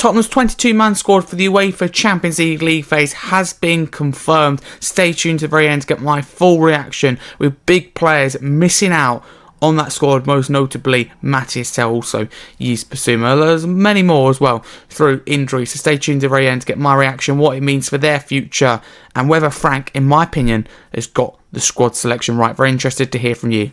Tottenham's 22-man squad for the UEFA Champions League phase has been confirmed. Stay tuned to the very end to get my full reaction, with big players missing out on that squad, most notably Matthias Tell, also Yves Bissouma. There's many more as well through injury, so stay tuned to the very end to get my reaction, what it means for their future, and whether Frank, in my opinion, has got the squad selection right. Very interested to hear from you.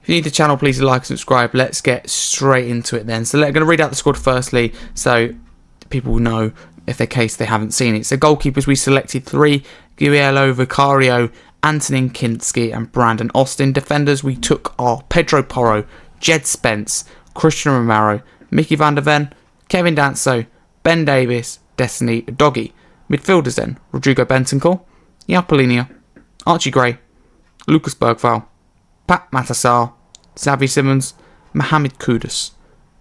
If you need the channel, please like and subscribe. Let's get straight into it then. So I'm going to read out the squad firstly, so people will know if in case they haven't seen it. So goalkeepers, we selected 3, Guillermo Vicario, Antonin Kinski and Brandon Austin. Defenders, we took our Pedro Porro, Jed Spence, Christian Romero, Mickey van der Ven, Kevin Danso, Ben Davis, Destiny Doggy. Midfielders then, Rodrigo Bentancur, Iapolinia, Archie Gray, Lucas Bergvall, Pat Matassar, Xavi Simons, Mohamed Kudus,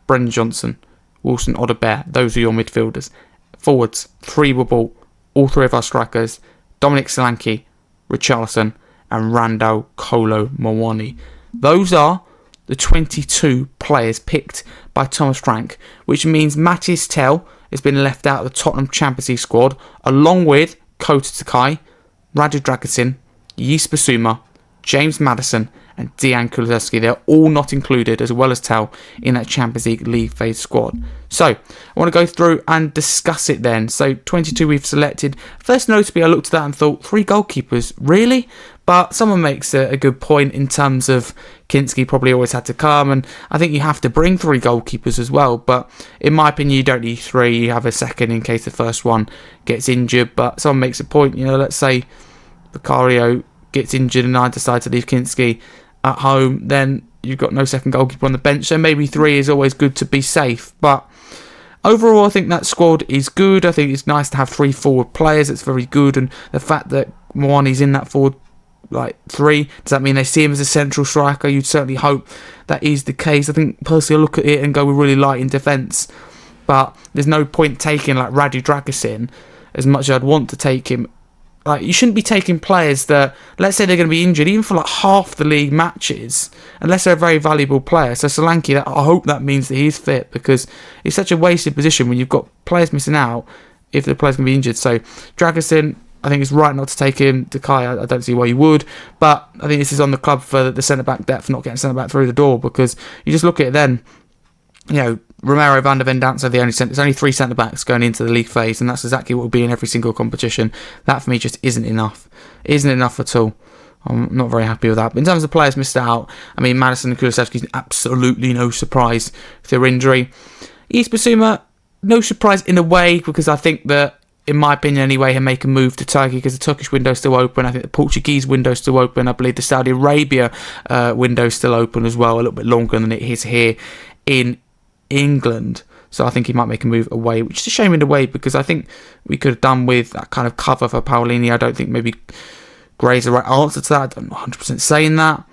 Brendan Johnson, Wilson Odobert. Those are your midfielders. Forwards, 3 were bought. All 3 of our strikers, Dominic Solanke, Richarlison and Randall Kolo Muani. Those are the 22 players picked by Thomas Frank, which means Matthias Tell has been left out of the Tottenham Champions League squad, along with Kota Takai, Radu Dragutin, Yves Bissouma, James Maddison and Dejan Kulusevski. They're all not included, as well as Tell, in that Champions League phase squad. So I want to go through and discuss it then. So 22 we've selected. First notably, I looked at that and thought, 3 goalkeepers, really? But someone makes a good point in terms of Kinski probably always had to come, and I think you have to bring 3 goalkeepers as well. But in my opinion, you don't need 3. You have a second in case the first one gets injured. But someone makes a point, let's say Vicario gets injured and I decide to leave Kinski at home, then you've got no second goalkeeper on the bench, so maybe 3 is always good to be safe. But overall, I think that squad is good. I think it's nice to have 3 forward players. It's very good, and the fact that Muani's in that forward 3, does that mean they see him as a central striker? You'd certainly hope that is the case. I think personally I look at it and go, we're really light in defence, but there's no point taking Radu Dragutin as much as I'd want to take him. You shouldn't be taking players that, let's say they're going to be injured, even for half the league matches, unless they're a very valuable player. So Solanke, I hope that means that he's fit, because it's such a wasted position when you've got players missing out if the player's going to be injured. So Dragutin, I think it's right not to take him. Takai, I don't see why you would, but I think this is on the club for the centre-back depth, not getting centre-back through the door, because you just look at it then, Romero, Van der Ven, Danso, there's only 3 centre-backs going into the league phase, and that's exactly what will be in every single competition. That for me just isn't enough. It isn't enough at all. I'm not very happy with that. But in terms of players missed out, I mean, Maddison and Kulusevski's absolutely no surprise for their injury. Yves Bissouma, no surprise in a way, because I think that, in my opinion anyway, he'll make a move to Turkey because the Turkish window is still open. I think the Portuguese window is still open. I believe the Saudi Arabia window is still open as well, a little bit longer than it is here in England. So I think he might make a move away, which is a shame in a way, because I think we could have done with that kind of cover for Paolini. I don't think maybe Gray's the right answer to that. I'm not 100% saying that.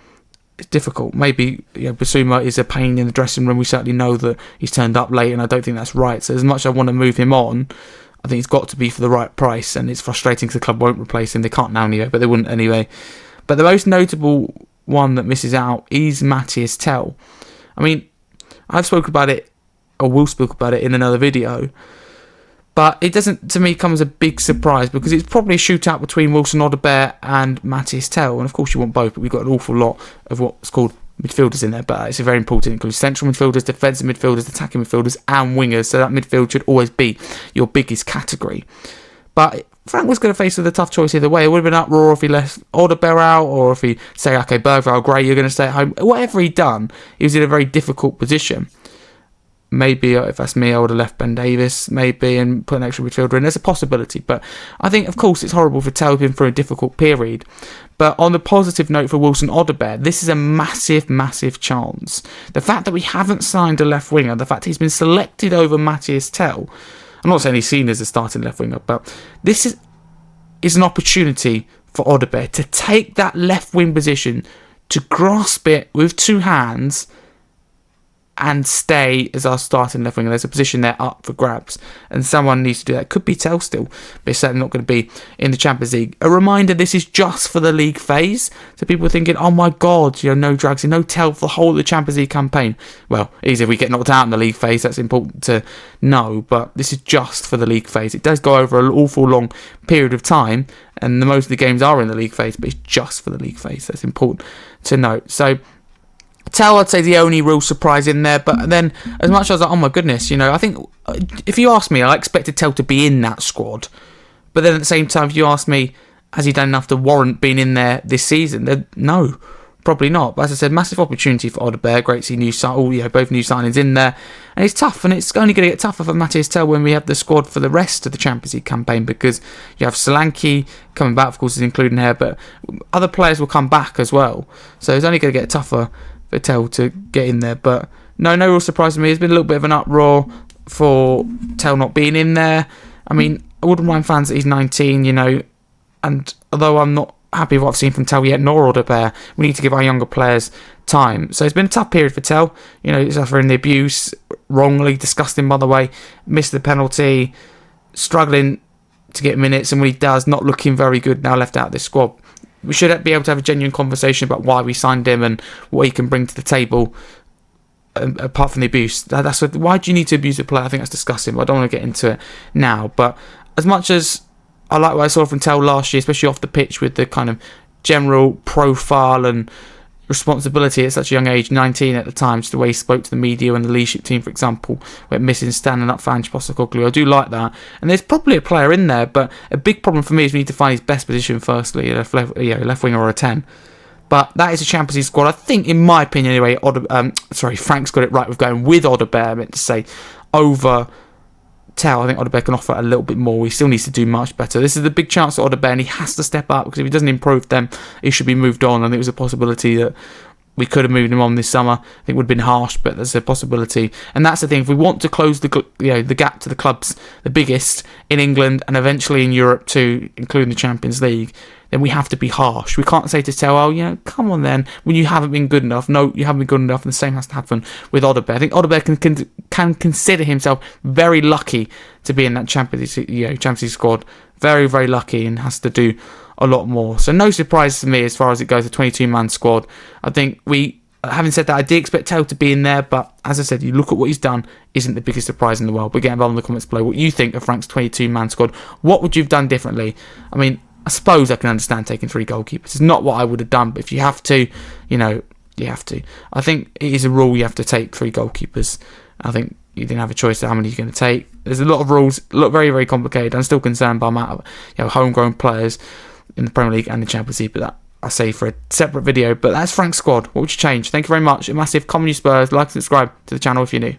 It's difficult. Maybe Bissouma is a pain in the dressing room. We certainly know that he's turned up late, and I don't think that's right. So as much as I want to move him on, I think it's got to be for the right price, and it's frustrating because the club won't replace him. They can't now anyway, but they wouldn't anyway. But the most notable one that misses out is Matthias Tell. I mean, I've spoken about it, or will speak about it in another video, but it doesn't, to me, come as a big surprise, because it's probably a shootout between Wilson Odobert and Matthias Tell, and of course you want both, but we've got an awful lot of what's called midfielders in there, but it's very important. It includes central midfielders, defensive midfielders, attacking midfielders and wingers, so that midfield should always be your biggest category. But Frank was going to face with a tough choice either way. It would have been uproar if he left Odobert out, or if he say, okay, Bergvall, Gray, you're going to stay at home. Whatever he'd done, he was in a very difficult position. Maybe if that's me, I would have left Ben Davis, maybe, and put an extra midfielder in. There's a possibility. But I think, of course, it's horrible for Tel been through a difficult period. But on the positive note for Wilson Odobert, this is a massive, massive chance. The fact that we haven't signed a left winger, the fact he's been selected over Matthias Tel, I'm not saying he's seen as a starting left winger, but this is an opportunity for Odobert to take that left wing position, to grasp it with two hands and stay as our starting left winger. There's a position there up for grabs, and someone needs to do that. Could be Tel still, but it's certainly not going to be in the Champions League. A reminder, this is just for the league phase, so people are thinking, oh my god, no drags in, no Tel for the whole of the Champions League campaign. Well, easy if we get knocked out in the league phase, that's important to know, but this is just for the league phase. It does go over an awful long period of time, and most of the games are in the league phase, but it's just for the league phase. That's important to note. So Tel, I'd say, the only real surprise in there. But then, as much as I was like, oh my goodness, I think if you ask me, I expected Tel to be in that squad. But then at the same time, if you ask me, has he done enough to warrant being in there this season? Then no, probably not. But as I said, massive opportunity for Odobert. Great to see both new signings in there. And it's tough, and it's only going to get tougher for Matthias Tel when we have the squad for the rest of the Champions League campaign, because you have Solanke coming back, of course, is including here, but other players will come back as well. So it's only going to get tougher for Tel to get in there. But no real surprise to me. There's been a little bit of an uproar for Tel not being in there. I mean, I wouldn't mind fans that he's 19, and although I'm not happy with what I've seen from Tel yet, nor Odobert, we need to give our younger players time. So it's been a tough period for Tel, suffering the abuse, wrongly, disgusting by the way, missed the penalty, struggling to get minutes, and when he does, not looking very good now left out of this squad. We should be able to have a genuine conversation about why we signed him and what he can bring to the table, apart from the abuse. Why do you need to abuse a player? I think that's disgusting, but I don't want to get into it now. But as much as I like what I saw from Tel last year, especially off the pitch with the kind of general profile and responsibility at such a young age, 19 at the time, just the way he spoke to the media and the leadership team, for example, went missing standing up for Ange Postecoglou. I do like that, and there's probably a player in there, but a big problem for me is we need to find his best position firstly, left winger or a 10. But that is a Champions League squad. I think, in my opinion anyway, Frank's got it right with going with Odobert, I meant to say, over Tel. I think Odobert can offer a little bit more. He still needs to do much better. This is the big chance for Odobert, and he has to step up, because if he doesn't improve, then he should be moved on. I think it was a possibility that we could have moved him on this summer. I think it would have been harsh, but there's a possibility. And that's the thing. If we want to close the gap to the clubs, the biggest in England and eventually in Europe too, including the Champions League, then we have to be harsh. We can't say to Tel, come on then, when you haven't been good enough. No, you haven't been good enough, and the same has to happen with Odobert. I think Odobert can consider himself very lucky to be in that Champions League squad. Very, very lucky, and has to do a lot more. So no surprise to me as far as it goes, a 22-man squad. I think having said that, I did expect Tel to be in there, but as I said, you look at what he's done, isn't the biggest surprise in the world. But get involved in the comments below what you think of Frank's 22-man squad. What would you have done differently? I mean, I suppose I can understand taking 3 goalkeepers. It's not what I would have done, but if you have to, you have to. I think it is a rule you have to take 3 goalkeepers. I think you didn't have a choice of how many you're going to take. There's a lot of rules, look very, very complicated. I'm still concerned by the amount of homegrown players in the Premier League and the Champions League, but that I say for a separate video. But that's Frank's squad. What would you change? Thank you very much. A massive comment, you Spurs. Like and subscribe to the channel if you're new.